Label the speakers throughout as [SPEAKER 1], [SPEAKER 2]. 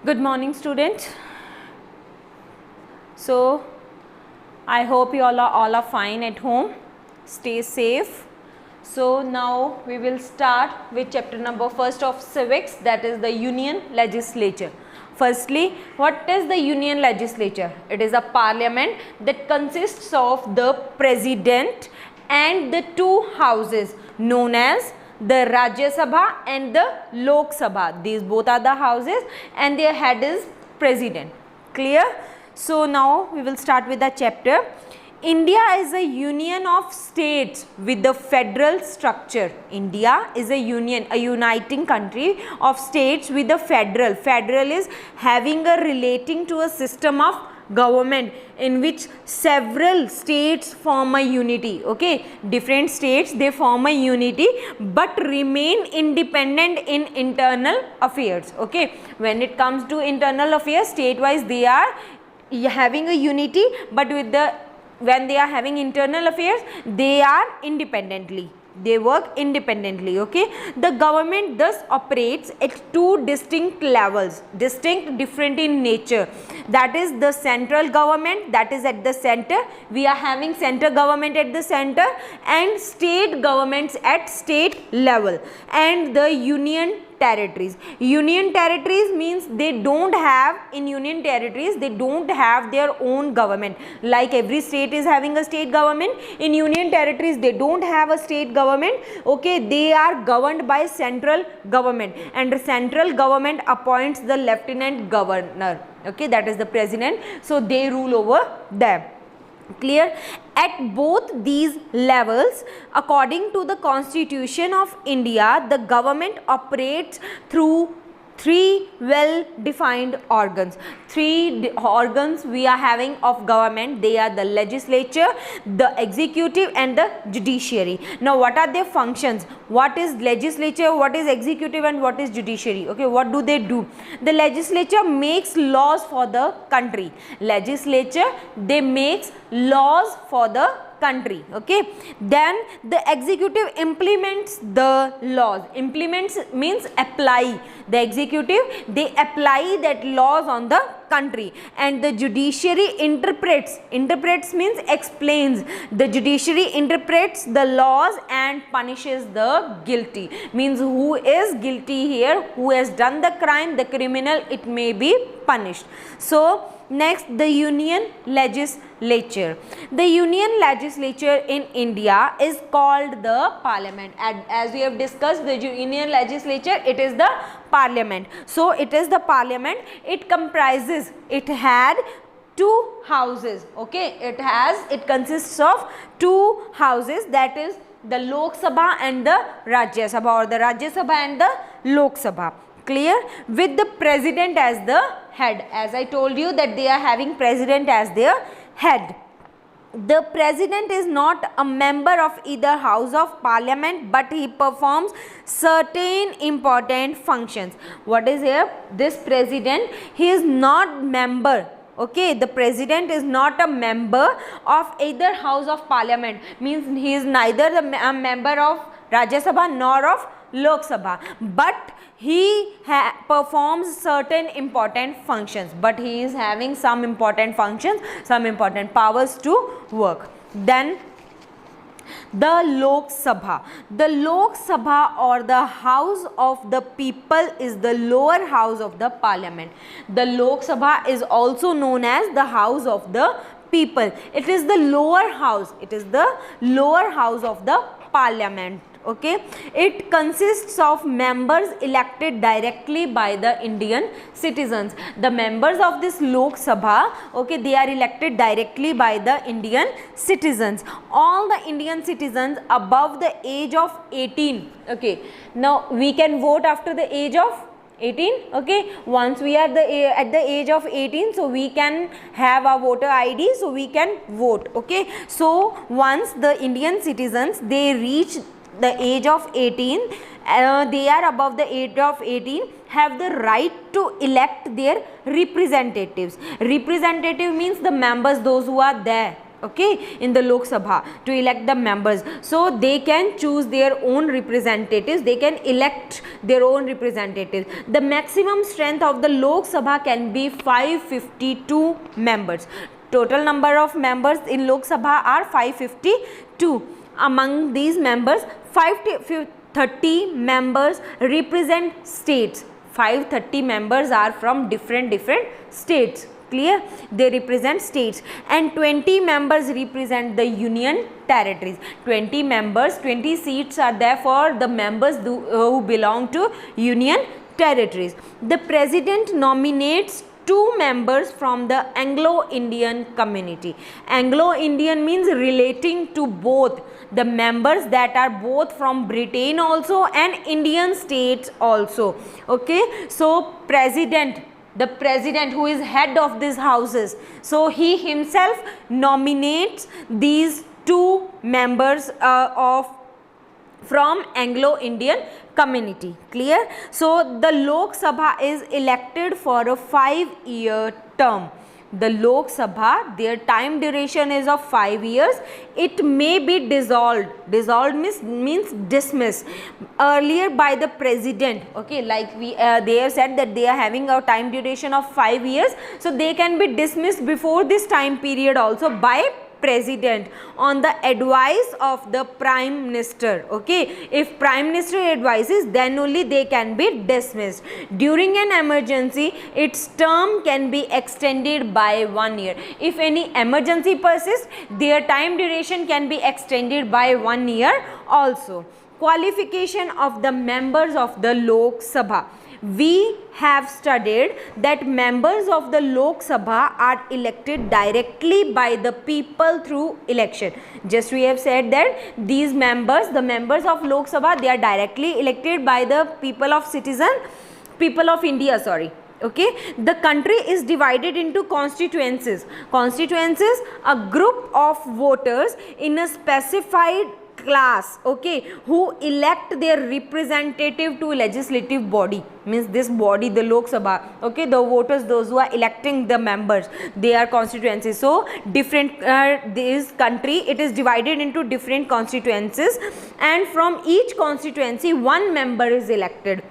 [SPEAKER 1] Good morning, students. So I hope you all are fine at home. Stay safe. So now we will start with chapter number first of civics, that is the Union Legislature. Firstly, what is the Union Legislature? It is a parliament that consists of the president and the two houses known as the Rajya Sabha and the Lok Sabha. These both are the houses and their head is president. Clear? So now we will start with the chapter. India is a union of states with the federal structure. India is a union, a uniting country of states with the federal. Federal is having a relating to a system of government in which several states form a unity. Okay, different states, they form a unity but remain independent in internal affairs. Okay, when it comes to internal affairs, state wise they are having a unity, but when they are having internal affairs, they are independently. They work independently. Okay, the government thus operates at two distinct levels, different in nature. That is the central government, that is at the center. We are having central government at the center and state governments at state level, and the union territories. Union territories means they don't have, in union territories they don't have their own government. Like every state is having a state government, in union territories they don't have a state government. Okay, they are governed by central government, and the central government appoints the lieutenant governor. Okay, that is the president. So they rule over them. Clear? At both these levels, according to the Constitution of India, the government operates through three well defined organs. Three organs we are having of government. They are the legislature, the executive and the judiciary. Now what are their functions? What is legislature, what is executive and what is judiciary? Okay, what do they do? The legislature makes laws for the country. Legislature, they makes laws for the country. Okay, then the executive implements the laws. Implements means apply. The executive, they apply that laws on the country, and the judiciary interprets. Interprets means explains. The judiciary interprets the laws and punishes the guilty. Means who is guilty here, who has done the crime, the criminal, it may be punished. So next, the union legislature. The union legislature in India is called the parliament. As we have discussed, the union legislature, it is the parliament. So it is the parliament. It comprises, it had two houses. Okay, it consists of two houses, that is the Lok Sabha and the Rajya Sabha, or the Rajya Sabha and the Lok Sabha. Clear? With the president as the head. As I told you that they are having president as their head. The president is not a member of either house of parliament, but he performs certain important functions. What is here? This president, he is not member. Okay, the president is not a member of either house of parliament. Means he is neither a member of Rajya Sabha nor of Lok Sabha, but he performs certain important functions, but he is having some important functions, some important powers to work. Then the Lok Sabha. The Lok Sabha, or the house of the people, is the lower house of the parliament. The Lok Sabha is also known as the house of the people. It is the lower house. It is the lower house of the parliament. Okay, it consists of members elected directly by the Indian citizens. The members of this Lok Sabha, okay, they are elected directly by the Indian citizens. All the Indian citizens above the age of 18. Okay, now we can vote after the age of 18. Okay, once we are at the age of 18, so we can have a voter ID, so we can vote. Okay, so once the Indian citizens, they reach the age of 18, they are above the age of 18, have the right to elect their representatives. Representative means the members, those who are there. okay, in the Lok Sabha to elect the members. So they can choose their own representatives, they can elect their own representatives. The maximum strength of the Lok Sabha can be 552 members. Total number of members in Lok Sabha are 552. Among these members, 530 members represent states. 530 members are from different states. Clear? They represent states, and 20 members represent the union territories. 20 members, 20 seats are there for the members who belong to union territories. The president nominates 2 members from the Anglo-Indian community. Anglo-Indian means relating to both the members that are both from Britain also and Indian states also. Okay, so the president who is head of these houses, so he himself nominates these 2 members from Anglo-Indian community. Clear? So the Lok Sabha is elected for a 5-year term. The Lok Sabha, their time duration is of 5 years. It may be dissolved. Dissolved means dismissed earlier by the president. Okay, like they have said that they are having a time duration of 5 years. So they can be dismissed before this time period also by president on the advice of the prime minister. Okay, if prime minister advises, then only they can be dismissed. During an emergency, its term can be extended by 1 year. If any emergency persists, their time duration can be extended by 1 year also. Qualification of the members of the Lok Sabha. We have studied that members of the Lok Sabha are elected directly by the people through election. Just we have said that these members, the members of Lok Sabha, they are directly elected by the people of India, sorry. Okay, the country is divided into constituencies. Constituencies, a group of voters in a specified class, okay, who elect their representative to legislative body. Means this body, the Lok Sabha, okay, the voters, those who are electing the members, they are constituencies. So different this country, it is divided into different constituencies, and from each constituency 1 member is elected.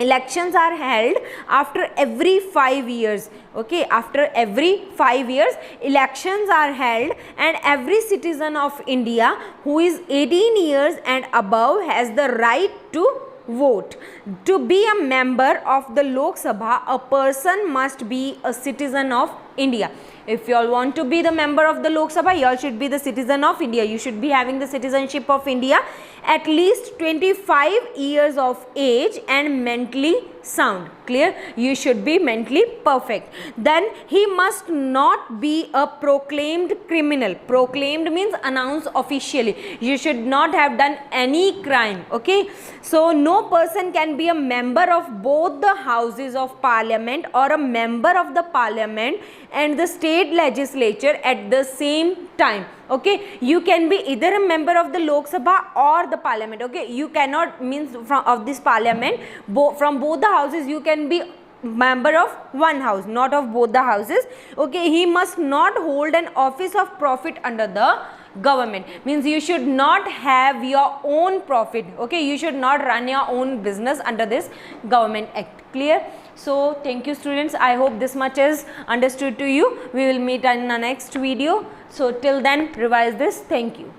[SPEAKER 1] Elections are held after every 5 years. Okay, after every 5 years elections are held, and every citizen of India who is 18 years and above has the right to vote. To be a member of the Lok Sabha, a person must be a citizen of India. If you all want to be the member of the Lok Sabha, you all should be the citizen of India. You should be having the citizenship of India, at least 25 years of age, and mentally sound. Clear? You should be mentally perfect. Then he must not be a proclaimed criminal. Proclaimed means announced officially. You should not have done any crime. Okay, so no person can be a member of both the houses of parliament or a member of the parliament and the state legislature at the same time. Okay, you can be either a member of the Lok Sabha or the parliament. Okay, you cannot, means from of this parliament, from both the houses you can be member of one house, not of both the houses. Okay, he must not hold an office of profit under the government. Means you should not have your own profit. Okay, you should not run your own business under this government act. Clear? So thank you students, I hope this much is understood to you. We will meet in the next video. So till then, revise this. Thank you.